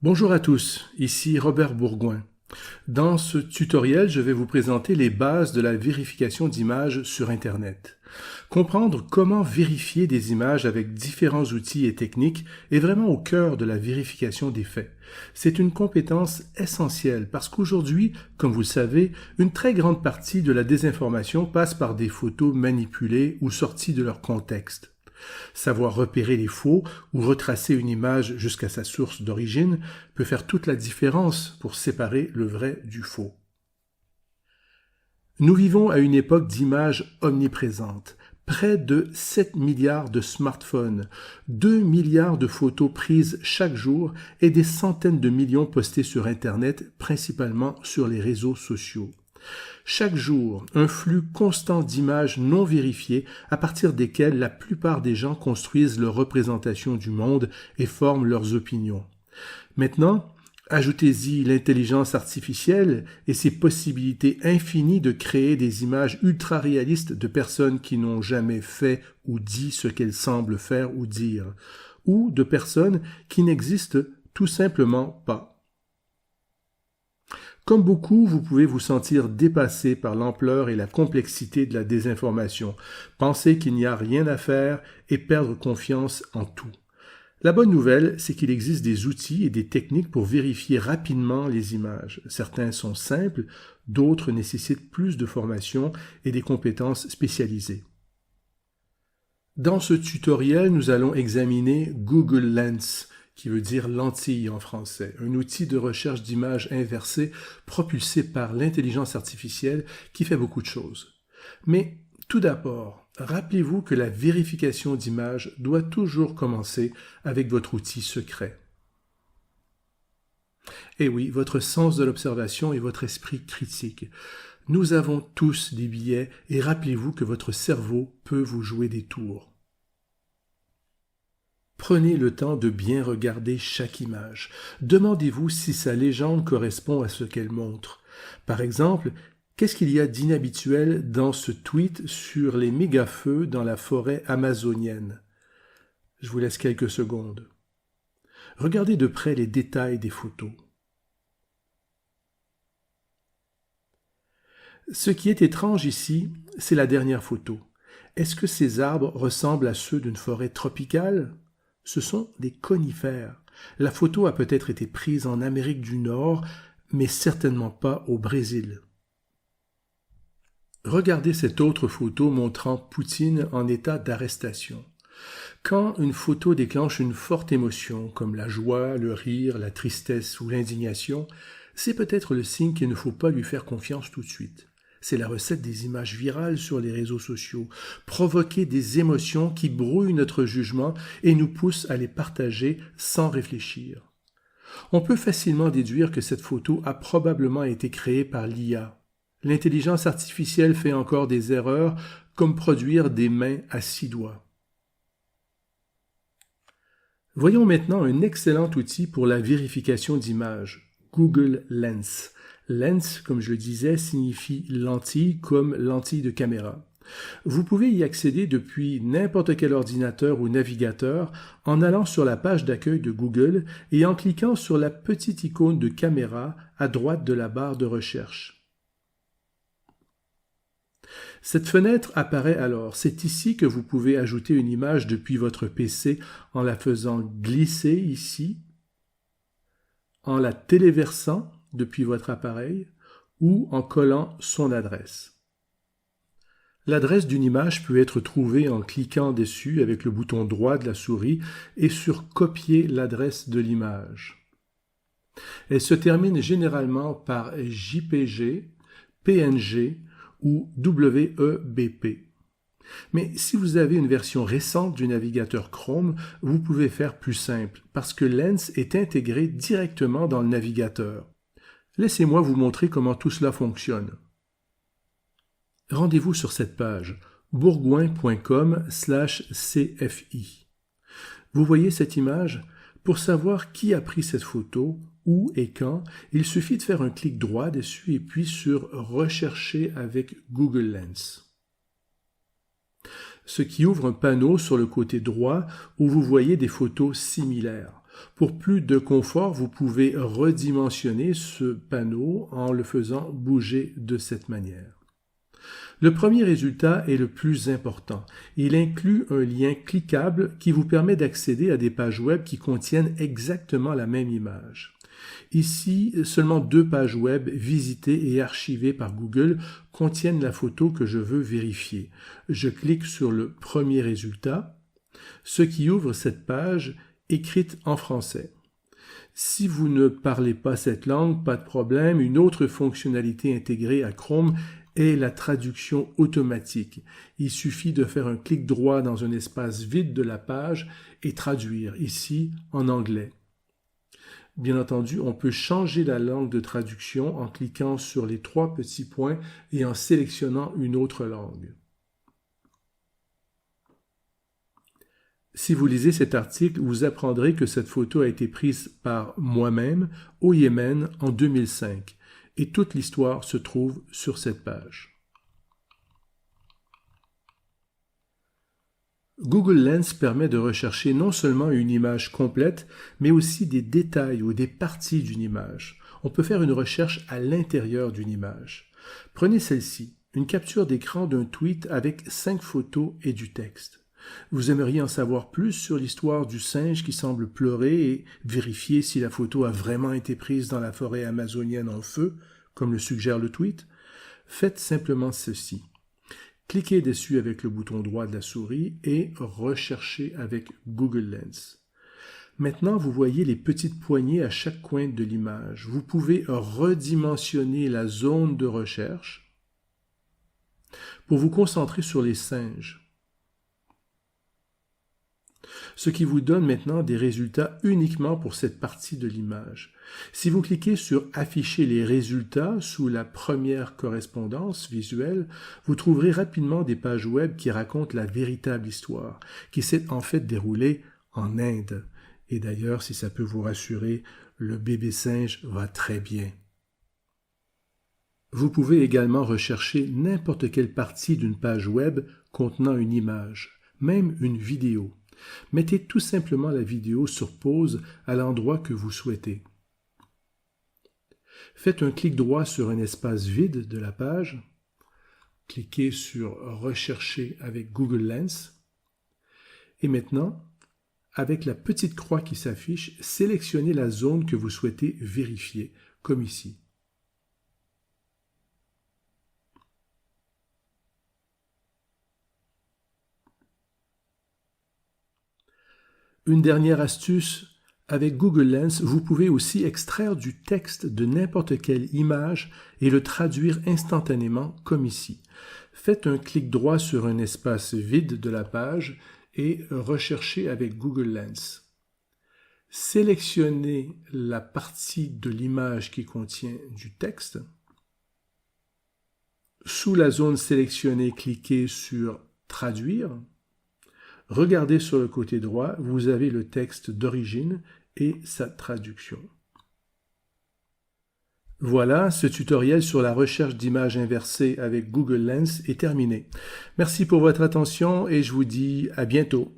Bonjour à tous, ici Robert Bourgoin. Dans ce tutoriel, je vais vous présenter les bases de la vérification d'images sur Internet. Comprendre comment vérifier des images avec différents outils et techniques est vraiment au cœur de la vérification des faits. C'est une compétence essentielle parce qu'aujourd'hui, comme vous le savez, une très grande partie de la désinformation passe par des photos manipulées ou sorties de leur contexte. Savoir repérer les faux ou retracer une image jusqu'à sa source d'origine peut faire toute la différence pour séparer le vrai du faux. Nous vivons à une époque d'images omniprésentes. Près de 7 milliards de smartphones, 2 milliards de photos prises chaque jour et des centaines de millions postées sur Internet, principalement sur les réseaux sociaux. Chaque jour, un flux constant d'images non vérifiées à partir desquelles la plupart des gens construisent leur représentation du monde et forment leurs opinions. Maintenant, ajoutez-y l'intelligence artificielle et ses possibilités infinies de créer des images ultra réalistes de personnes qui n'ont jamais fait ou dit ce qu'elles semblent faire ou dire, ou de personnes qui n'existent tout simplement pas. Comme beaucoup, vous pouvez vous sentir dépassé par l'ampleur et la complexité de la désinformation, penser qu'il n'y a rien à faire et perdre confiance en tout. La bonne nouvelle, c'est qu'il existe des outils et des techniques pour vérifier rapidement les images. Certains sont simples, d'autres nécessitent plus de formation et des compétences spécialisées. Dans ce tutoriel, nous allons examiner Google Lens, qui veut dire lentille en français, un outil de recherche d'images inversées propulsé par l'intelligence artificielle qui fait beaucoup de choses. Mais tout d'abord, rappelez-vous que la vérification d'images doit toujours commencer avec votre outil secret. Et oui, votre sens de l'observation et votre esprit critique. Nous avons tous des biais et rappelez-vous que votre cerveau peut vous jouer des tours. Prenez le temps de bien regarder chaque image. Demandez-vous si sa légende correspond à ce qu'elle montre. Par exemple, qu'est-ce qu'il y a d'inhabituel dans ce tweet sur les méga-feux dans la forêt amazonienne? Je vous laisse quelques secondes. Regardez de près les détails des photos. Ce qui est étrange ici, c'est la dernière photo. Est-ce que ces arbres ressemblent à ceux d'une forêt tropicale? Ce sont des conifères. La photo a peut-être été prise en Amérique du Nord, mais certainement pas au Brésil. Regardez cette autre photo montrant Poutine en état d'arrestation. Quand une photo déclenche une forte émotion, comme la joie, le rire, la tristesse ou l'indignation, c'est peut-être le signe qu'il ne faut pas lui faire confiance tout de suite. C'est la recette des images virales sur les réseaux sociaux, provoquer des émotions qui brouillent notre jugement et nous poussent à les partager sans réfléchir. On peut facilement déduire que cette photo a probablement été créée par l'IA. L'intelligence artificielle fait encore des erreurs, comme produire des mains à 6 doigts. Voyons maintenant un excellent outil pour la vérification d'images, Google Lens. Lens, comme je le disais, signifie lentille comme lentille de caméra. Vous pouvez y accéder depuis n'importe quel ordinateur ou navigateur en allant sur la page d'accueil de Google et en cliquant sur la petite icône de caméra à droite de la barre de recherche. Cette fenêtre apparaît alors. C'est ici que vous pouvez ajouter une image depuis votre PC en la faisant glisser ici, en la téléversant depuis votre appareil ou en collant son adresse. L'adresse d'une image peut être trouvée en cliquant dessus avec le bouton droit de la souris et sur « Copier l'adresse de l'image ». Elle se termine généralement par JPG, PNG ou WEBP. Mais si vous avez une version récente du navigateur Chrome, vous pouvez faire plus simple parce que Lens est intégré directement dans le navigateur. Laissez-moi vous montrer comment tout cela fonctionne. Rendez-vous sur cette page, bourgoin.com/cfi. Vous voyez cette image? Pour savoir qui a pris cette photo, où et quand, il suffit de faire un clic droit dessus et puis sur « Rechercher avec Google Lens ». Ce qui ouvre un panneau sur le côté droit où vous voyez des photos similaires. Pour plus de confort, vous pouvez redimensionner ce panneau en le faisant bouger de cette manière. Le premier résultat est le plus important. Il inclut un lien cliquable qui vous permet d'accéder à des pages web qui contiennent exactement la même image. Ici, seulement 2 pages web visitées et archivées par Google contiennent la photo que je veux vérifier. Je clique sur le premier résultat, ce qui ouvre cette page écrite en français. Si vous ne parlez pas cette langue, pas de problème, une autre fonctionnalité intégrée à Chrome est la traduction automatique. Il suffit de faire un clic droit dans un espace vide de la page et traduire, ici en anglais. Bien entendu, on peut changer la langue de traduction en cliquant sur les 3 petits points et en sélectionnant une autre langue. Si vous lisez cet article, vous apprendrez que cette photo a été prise par moi-même au Yémen en 2005 et toute l'histoire se trouve sur cette page. Google Lens permet de rechercher non seulement une image complète, mais aussi des détails ou des parties d'une image. On peut faire une recherche à l'intérieur d'une image. Prenez celle-ci, une capture d'écran d'un tweet avec 5 photos et du texte. Vous aimeriez en savoir plus sur l'histoire du singe qui semble pleurer et vérifier si la photo a vraiment été prise dans la forêt amazonienne en feu, comme le suggère le tweet? Faites simplement ceci. Cliquez dessus avec le bouton droit de la souris et recherchez avec Google Lens. Maintenant, vous voyez les petites poignées à chaque coin de l'image. Vous pouvez redimensionner la zone de recherche pour vous concentrer sur les singes, ce qui vous donne maintenant des résultats uniquement pour cette partie de l'image. Si vous cliquez sur « Afficher les résultats » sous la première correspondance visuelle, vous trouverez rapidement des pages web qui racontent la véritable histoire, qui s'est en fait déroulée en Inde. Et d'ailleurs, si ça peut vous rassurer, le bébé singe va très bien. Vous pouvez également rechercher n'importe quelle partie d'une page web contenant une image, même une vidéo. Mettez tout simplement la vidéo sur pause à l'endroit que vous souhaitez. Faites un clic droit sur un espace vide de la page. Cliquez sur « Rechercher avec Google Lens » et maintenant, avec la petite croix qui s'affiche, sélectionnez la zone que vous souhaitez vérifier, comme ici. Une dernière astuce, avec Google Lens, vous pouvez aussi extraire du texte de n'importe quelle image et le traduire instantanément, comme ici. Faites un clic droit sur un espace vide de la page et recherchez avec Google Lens. Sélectionnez la partie de l'image qui contient du texte. Sous la zone sélectionnée, cliquez sur « Traduire ». Regardez sur le côté droit, vous avez le texte d'origine et sa traduction. Voilà, ce tutoriel sur la recherche d'images inversées avec Google Lens est terminé. Merci pour votre attention et je vous dis à bientôt.